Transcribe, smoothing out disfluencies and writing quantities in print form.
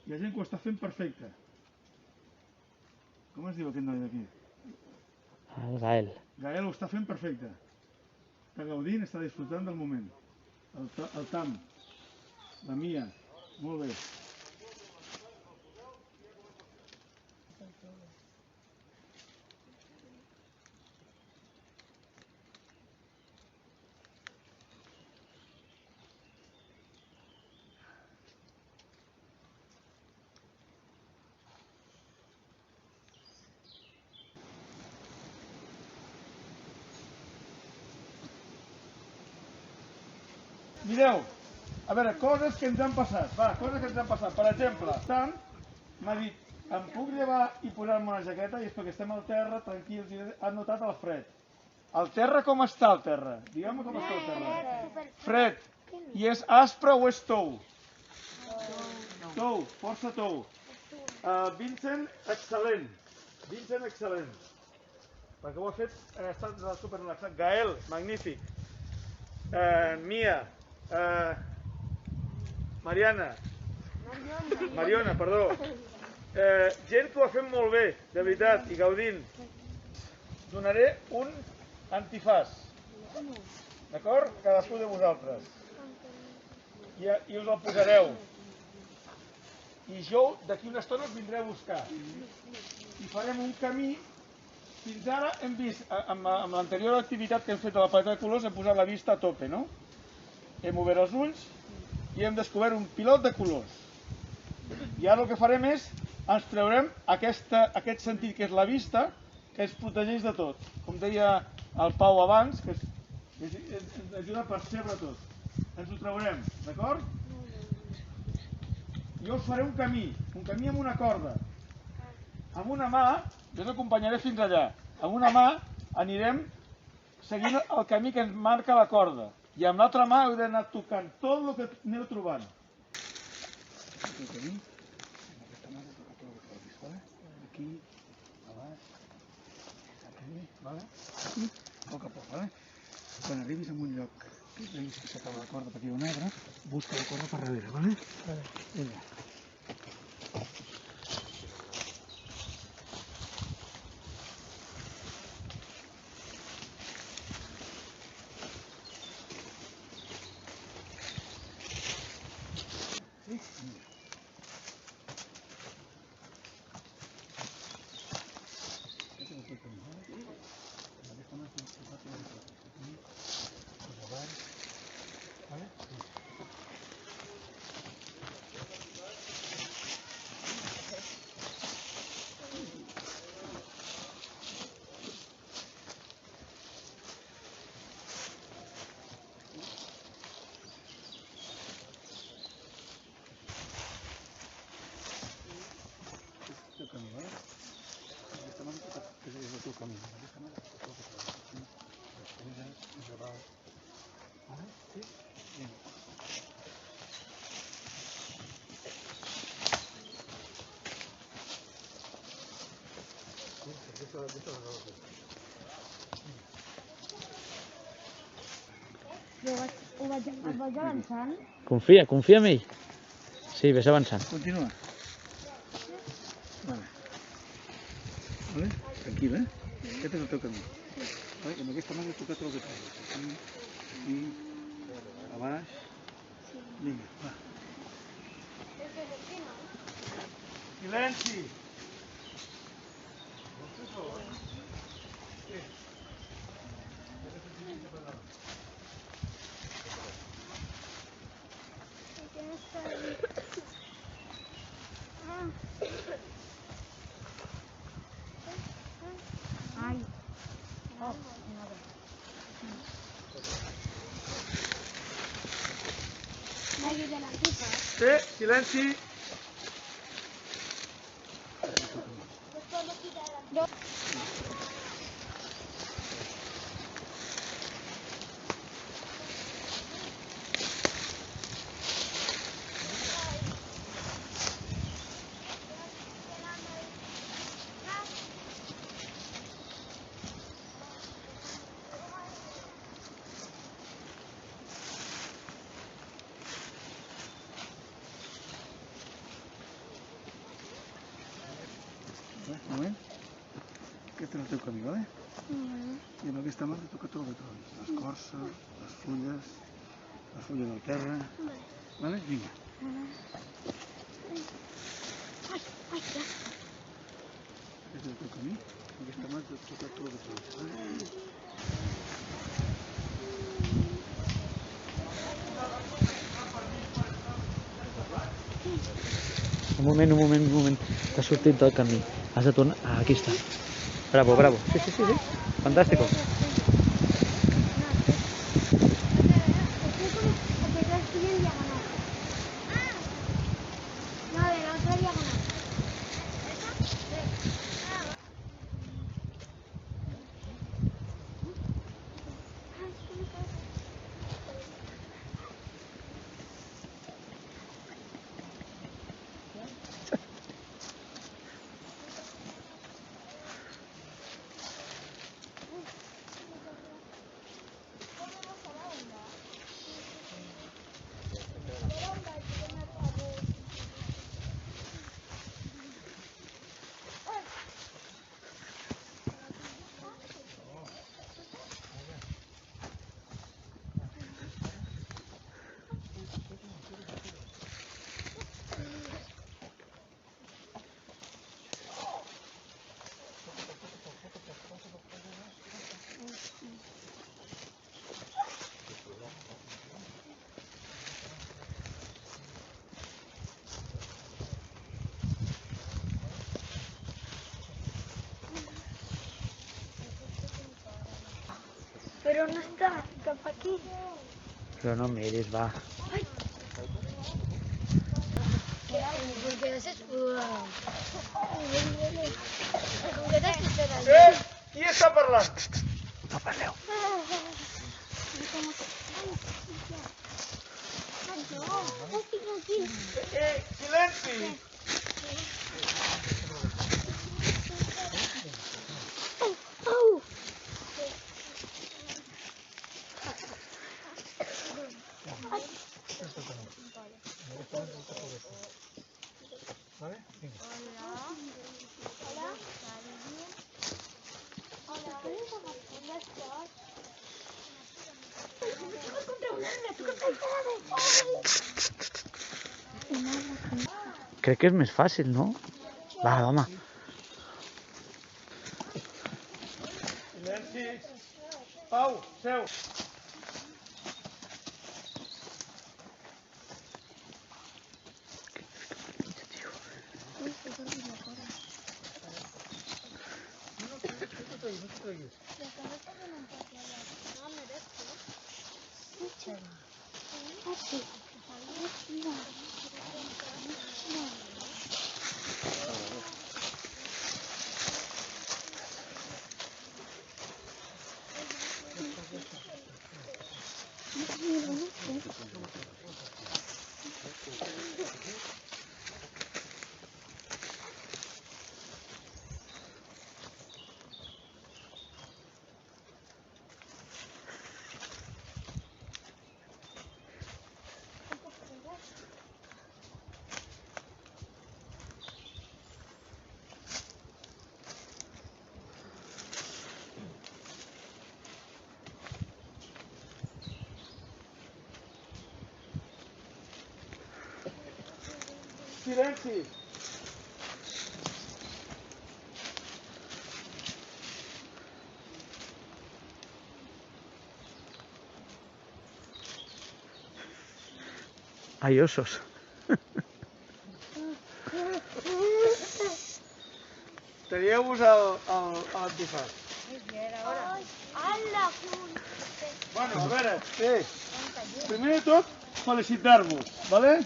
Hi ha gent que ho està fent perfecte. Com es diu aquest noi d'aquí? El Gael. Gael ho està fent perfecte. Està gaudint, està disfrutant del moment. El Tam, la Mia, molt bé. Mireu, a veure, coses que ens han passat. Va, coses que ens han passat. Per exemple, Tam m'ha dit, em puc llevar i posar-me una jaqueta? I és perquè estem al terra, tranquils, i han notat el fred. El terra com està, el terra? Digue'm com està el terra. Fred. I és aspre o és tou? Tou, força tou. Vincent, excel·lent. Vincent, excel·lent. Perquè ho ha fet, ha estat super relaxat. Gael, magnífic. Mia, Mariona, perdó. Gent que ho ha fet molt bé, de veritat, i gaudint. Donaré un antifàs, d'acord? Cadascú de vosaltres. I us el posareu. I jo d'aquí una estona us vindré a buscar. I farem un camí. Fins ara hem vist, amb l'anterior activitat que hem fet a la paleta de colors, hem posat la vista a tope, no? Hem obert els ulls i hem descobert un pilot de colors. I ara el que farem és, ens treurem aquest sentit que és la vista, que ens protegeix de tot. Com deia el Pau abans, que ens ajuda a percebre tot. Ens ho traurem, d'acord? Jo us faré un camí amb una corda. Amb una mà, jo us acompanyaré fins allà. Amb una mà anirem seguint el camí que ens marca la corda. I amb l'altra mà heu d'anar tocant tot el que aneu trobant. Aquí, a baix, aquí, aquí, a poc a poc, Quan arribis a un lloc que veus que s'acaba la corda perquè hi ha un arbre, busca la corda per darrere, vale? Vinga. Ho vaig avançant? Confia en ell. Sí, ves avançant. Continua. Vale? Tranquil, Aquest és el teu camí. Amb aquesta mà he tocat el que trobes. Aquí, a baix. Vinga, va. Silenci! Ai. Sí, silenci! Un moment. Aquest és el teu camí, vale? I amb aquesta mà toca tot el que trobis. L'escorça, les fulles del terra. Vale? Vinga. Aquest és el teu camí. Amb aquesta mà toca tot el que trobis. Vale? Un moment. T'has sortit del camí. Has de tornar... Ah, aquí està. Bravo. Sí. Fantàstico. No, de la otra diagonal. Pero no está, cap aquí. Però no miris, va. Porque haces... ¿Con qué te esperas? Qui està parlant? No parleu. Silenci! Vale? Vinga. Crec que és més fàcil, no? Va, home. Silenci. Pau, seu. No t'ho treguis. Silenci. Hay osos. Tragueu-vos l'antifàs. Bueno, a veure, primer de tot, felicitar-vos, vale?